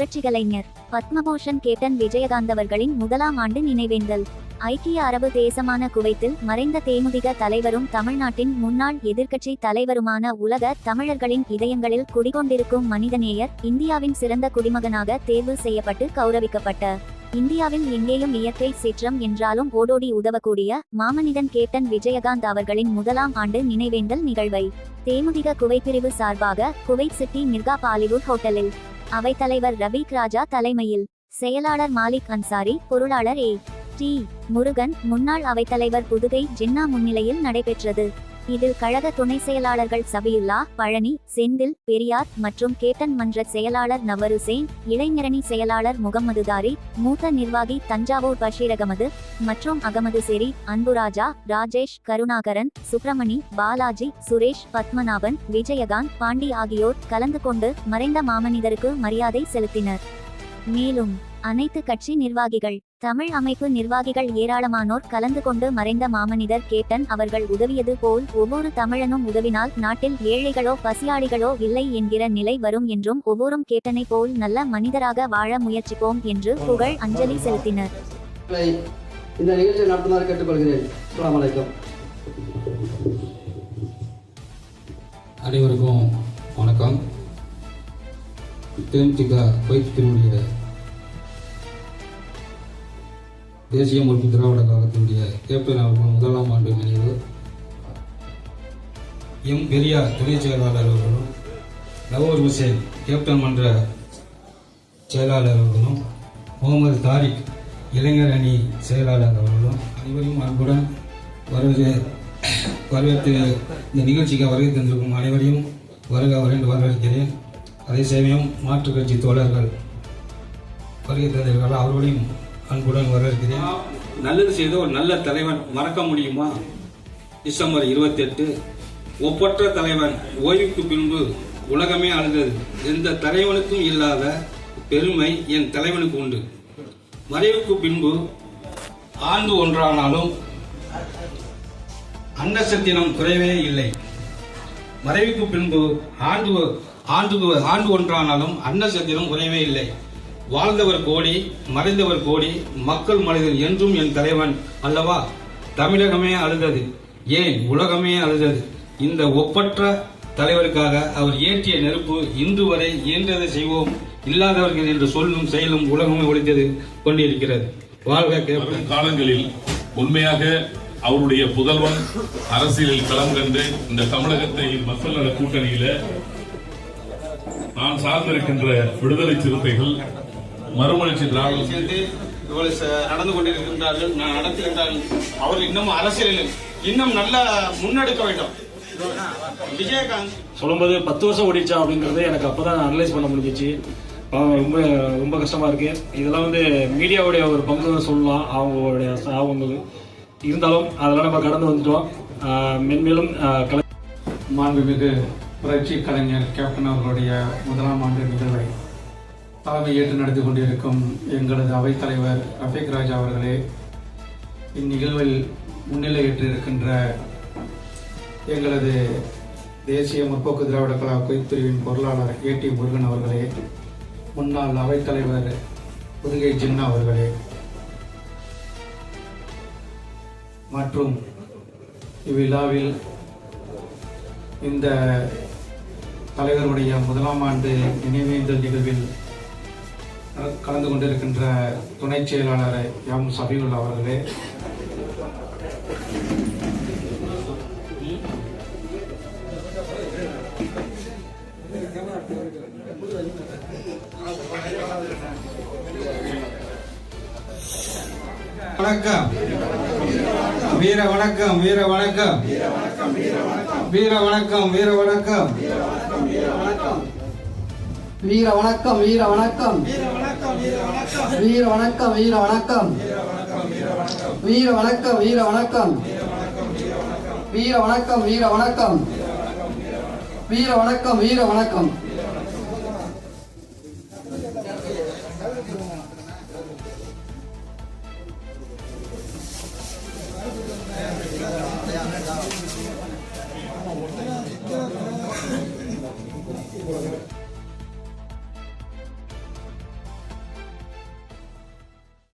புரட்சி கலைஞர் பத்மபூஷன் கேப்டன் விஜயகாந்த் அவர்களின் முதலாம் ஆண்டு நினைவேந்தல். ஐக்கிய அரபு தேசமான குவைத்தில் மறைந்த தேமுதிக தலைவரும் தமிழ்நாட்டின் முன்னாள் எதிர்க்கட்சி தலைவருமான உலக தமிழர்களின் இதயங்களில் குடிகொண்டிருக்கும் மனிதநேயர், இந்தியாவின் சிறந்த குடிமகனாக தேர்வு செய்யப்பட்டு கௌரவிக்கப்பட்ட, இந்தியாவில் எங்கேயும் இயற்கை சீற்றம் என்றாலும் ஓடோடி உதவக்கூடிய மாமனிதன் கேப்டன் விஜயகாந்த் அவர்களின் முதலாம் ஆண்டு நினைவேந்தல் நிகழ்வை தேமுதிக குவைத் பிரிவு சார்பாக குவைத் சிட்டி மிர்கா பாலிவுட் ஹோட்டலில் அவைத்தலைவர் ரபீக் ராஜா தலைமையில், செயலாளர் மாலிக் அன்சாரி, பொருளாளர் டி. முருகன், முன்னாள் அவைத்தலைவர் புதுகை ஜின்னா முன்னிலையில் நடைபெற்றது. இதில் கழக துணை செயலாளர்கள் சபியுல்லா, பழனி, செந்தில், பெரியார் மற்றும் கேப்டன் மன்ற செயலாளர் நவருசேன், இளைஞரணி செயலாளர் முகம்மதுதாரி, மூத்த நிர்வாகி தஞ்சாவூர் பஷீர் அகமது மற்றும் அகமது சேரி, அன்புராஜா, ராஜேஷ், கருணாகரன், சுப்பிரமணி, பாலாஜி, சுரேஷ், பத்மநாபன், விஜயகாந்த், பாண்டி ஆகியோர் கலந்து கொண்டு மறைந்த மாமனிதருக்கு மரியாதை செலுத்தினர். மேலும் அனைத்து கட்சி நிர்வாகிகள், தமிழ் அமைப்பு நிர்வாகிகள் ஏராளமானோர் கலந்து கொண்டு மறைந்த மாமனிதர் கேப்டன் அவர்கள் உதவியது போல் ஒவ்வொரு தமிழனும் உதவினால் நாட்டில் ஏழைகளோ பசியாளிகளோ இல்லை என்கிற நிலை வரும் என்றும் ஒவ்வொரும் கேப்டனை போல் நல்ல மனிதராக வாழ முயற்சிப்போம் என்று புகழ் அஞ்சலி செலுத்தினர். இந்த நிகழ்ச்சியை நடத்துமாறு கேட்டுக்கொள்கிறேன். அஸ்ஸலாமு அலைக்கும். அனைவருக்கும் வணக்கம். தேமுதிக குவைத் பிரிவுடைய தேசிய முற்போக்கு திராவிட கழகத்தினுடைய கேப்டன் அவர்கள் முதலாம் ஆண்டு நினைவு எம். பெரியார் துணை செயலாளர் அவர்களும், நவூர் ஹுசேன் கேப்டன் மன்ற செயலாளர் அவர்களும், முகமது தாரிக் இளைஞர் அணி செயலாளர் அவர்களும் அனைவரையும் அன்புடன் வரவேற்று இந்த நிகழ்ச்சிக்கு வருகை தந்திருக்கும் அனைவரையும் வரவேற்கிறேன். அதே சமயம் மாற்றுக் கட்சி தோழர்கள் வருகை தந்திருக்கிறார்கள், அவர்களையும் அன்புடன் வரவேற்கிறேன். நல்லது செய்த ஒரு நல்ல தலைவன் மறக்க முடியுமா? டிசம்பர் 28, ஒப்பற்ற தலைவன் ஓய்வுக்கு பின்பு உலகமே அழுதது. எந்த தலைவனுக்கும் இல்லாத பெருமை என் தலைவனுக்கு உண்டு. மறைவுக்கு பின்பு ஆண்டு ஒன்றானாலும் அன்னசத்தினம் குறைவே இல்லை. மறைவுக்கு பின்பு ஆண்டு ஒன்றானாலும் அன்னசத்தினம் குறைவே இல்லை. வாழ்ந்தவர் கோடி, மறைந்தவர் கோடி, மக்கள் மனதில் என்றும் என் தலைவன் அல்லவா? தமிழகமே அழுதது, ஏன் உலகமே அழுதது. இந்த ஒப்பற்ற தலைவருக்காக அவர் ஏற்றிய நெருப்பு இன்று வரை இயன்றதை செய்வோம், இல்லாதவர்கள் என்று சொல்லும் செயலும் உலகமே ஒழித்தது கொண்டிருக்கிறது. வாழ்க கேப்டன். காலங்களில் உண்மையாக அவருடைய புதல்வன் அரசியலில் களம் கண்டு இந்த தமிழகத்தை மக்கள் நல கூட்டணியில நான் சார்ந்திருக்கின்ற விடுதலை சிறுத்தைகள், மறுமலர்ச்சி திராவிட சேர்ந்து நடந்து கொண்டிருக்கின்றார்கள், நடத்துகின்றார்கள். அவர்கள் இன்னும் அரசியலில் இன்னும் நல்ல முன்னெடுக்க வேண்டும். விஜயகாந்த் சொல்லும்போது 10 வருஷம் ஓடிச்சா அப்படிங்கறது எனக்கு அப்பதான் அனலைஸ் பண்ண முடிஞ்சிச்சு. ரொம்ப ரொம்ப கஷ்டமா இருக்கு. இதெல்லாம் மீடியாவுடைய ஒரு பங்கு சொல்லலாம். அவங்க இருந்தாலும் அதெல்லாம் நம்ம கடந்து வந்துட்டோம். மென்மேலும் மாண்புமிகு புரட்சி கலைஞர் கேப்டன் அவர்களுடைய முதலாம் ஆண்டு நிகழ்வை தலைமை ஏற்று நடத்தி கொண்டிருக்கும் எங்களது அவைத்தலைவர் ரபீக் ராஜா அவர்களே, இந்நிகழ்வில் முன்னிலையேற்று இருக்கின்ற எங்களது தேசிய முற்போக்கு திராவிட கழக குவைத் பிரிவின் பொருளாளர் டி. முருகன் அவர்களே, முன்னாள் அவைத்தலைவர் புதுகை ஜின்னா அவர்களே மற்றும் இவ்விழாவில் இந்த தலைவருடைய முதலாம் ஆண்டு நினைவேந்தல் நிகழ்வில் கலந்து கொண்டிருக்கின்ற துணை செயலாளர் எம். சபியுல்லா அவர்களே, வணக்கம், வீர வணக்கம், வீர வணக்கம், வீர வணக்கம், வீர வணக்கம், வீர வணக்கம், வீர வணக்கம், வீர வணக்கம், வீர வணக்கம், வீர வணக்கம், வீர வணக்கம், வீர வணக்கம், வீர வணக்கம், வீர வணக்கம், வீர வணக்கம்.